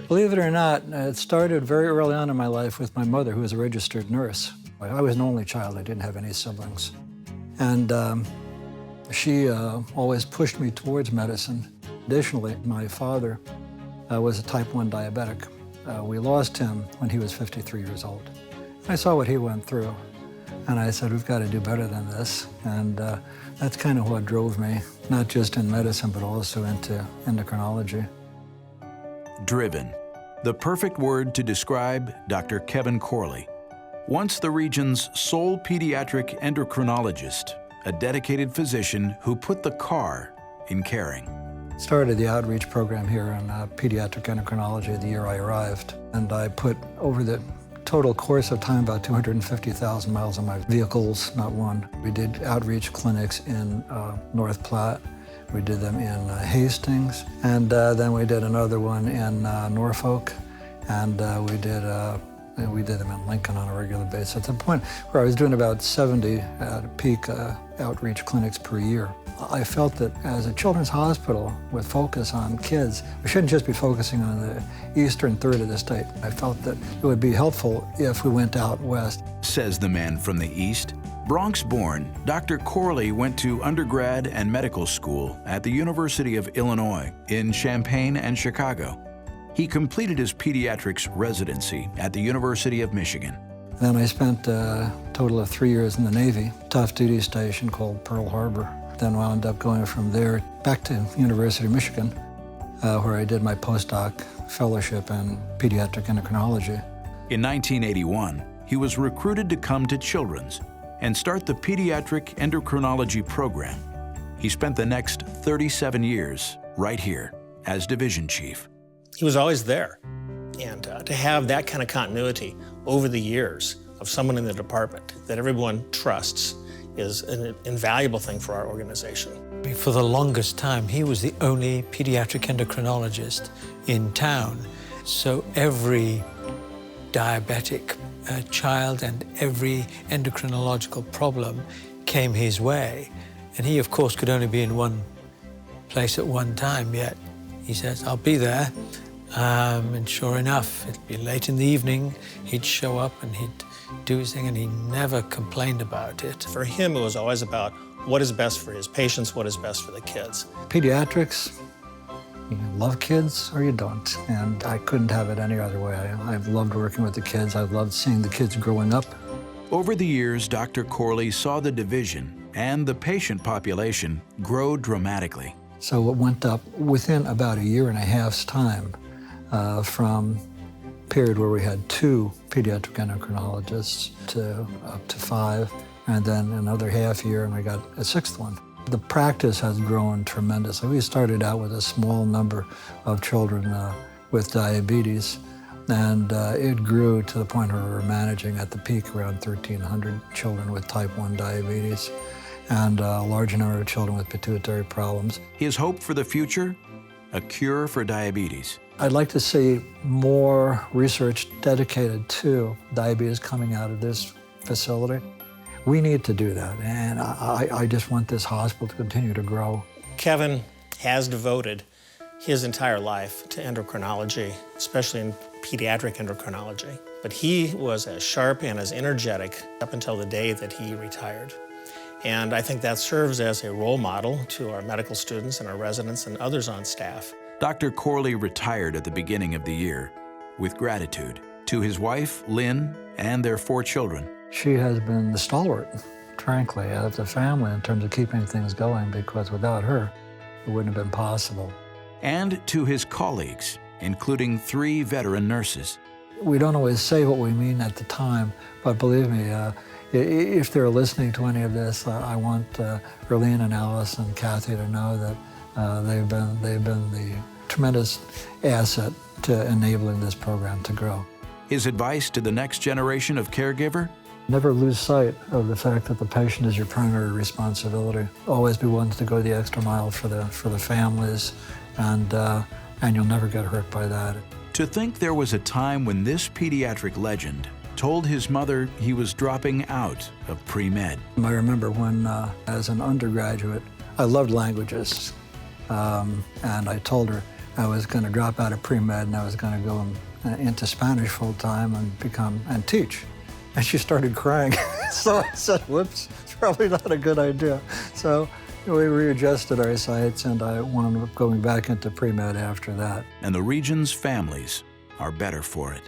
Believe it or not, it started very early on in my life with my mother, who was a registered nurse. I was an only child. I didn't have any siblings. And she always pushed me towards medicine. Additionally, my father was a type 1 diabetic. We lost him when he was 53 years old. I saw what he went through, and I said, we've got to do better than this. And that's kind of what drove me, not just in medicine, but also into endocrinology. Driven, the perfect word to describe Dr. Kevin Corley. Once the region's sole pediatric endocrinologist, a dedicated physician who put the car in caring. Started the outreach program here in pediatric endocrinology the year I arrived. And I put over the total course of time about 250,000 miles on my vehicles, not one. We did outreach clinics in North Platte. We did them in Hastings, and then we did another one in Norfolk, and we did them in Lincoln on a regular basis. At the point where I was doing about 70 at peak outreach clinics per year. I felt that as a children's hospital with focus on kids, we shouldn't just be focusing on the eastern third of the state. I felt that it would be helpful if we went out west. Says the man from the east. Bronx-born, Dr. Corley went to undergrad and medical school at the University of Illinois in Champaign and Chicago. He completed his pediatrics residency at the University of Michigan. Then I spent a total of 3 years in the Navy, tough duty station called Pearl Harbor. Then wound up going from there back to University of Michigan, where I did my postdoc fellowship in pediatric endocrinology. In 1981, he was recruited to come to Children's and start the Pediatric Endocrinology program. He spent the next 37 years right here as division chief. He was always there. And to have that kind of continuity over the years of someone in the department that everyone trusts is an invaluable thing for our organization. For the longest time, he was the only pediatric endocrinologist in town. So every diabetic child and every endocrinological problem came his way. And he, of course, could only be in one place at one time, yet he says, I'll be there. And sure enough, it'd be late in the evening, he'd show up and he'd do his thing, and he never complained about it. For him, it was always about what is best for his patients, what is best for the kids. Pediatrics, you love kids or you don't, and I couldn't have it any other way. I've loved working with the kids. I've loved seeing the kids growing up. Over the years, Dr. Corley saw the division and the patient population grow dramatically. So it went up within about a year and a half's time from a period where we had 2 pediatric endocrinologists to up to 5, and then another half year and we got a 6th one. The practice has grown tremendously. We started out with a small number of children with diabetes, and it grew to the point where we were managing at the peak around 1,300 children with type 1 diabetes and a large number of children with pituitary problems. His hope for the future? A cure for diabetes. I'd like to see more research dedicated to diabetes coming out of this facility. We need to do that, and I just want this hospital to continue to grow. Kevin has devoted his entire life to endocrinology, especially in pediatric endocrinology. But he was as sharp and as energetic up until the day that he retired. And I think that serves as a role model to our medical students and our residents and others on staff. Dr. Corley retired at the beginning of the year with gratitude to his wife, Lynn, and their 4 children. She has been the stalwart, frankly, of the family in terms of keeping things going, because without her, it wouldn't have been possible. And to his colleagues, including 3 veteran nurses. We don't always say what we mean at the time, but believe me, if they're listening to any of this, I want Erlene and Alice and Kathy to know that they've been the tremendous asset to enabling this program to grow. His advice to the next generation of caregiver? Never lose sight of the fact that the patient is your primary responsibility. Always be willing to go the extra mile for the families, and you'll never get hurt by that. To think there was a time when this pediatric legend told his mother he was dropping out of pre-med. I remember when, as an undergraduate, I loved languages, and I told her I was going to drop out of pre-med and I was going to go into Spanish full-time and teach. And she started crying. So I said, whoops, it's probably not a good idea. So we readjusted our sights, and I wound up going back into pre-med after that. And the region's families are better for it.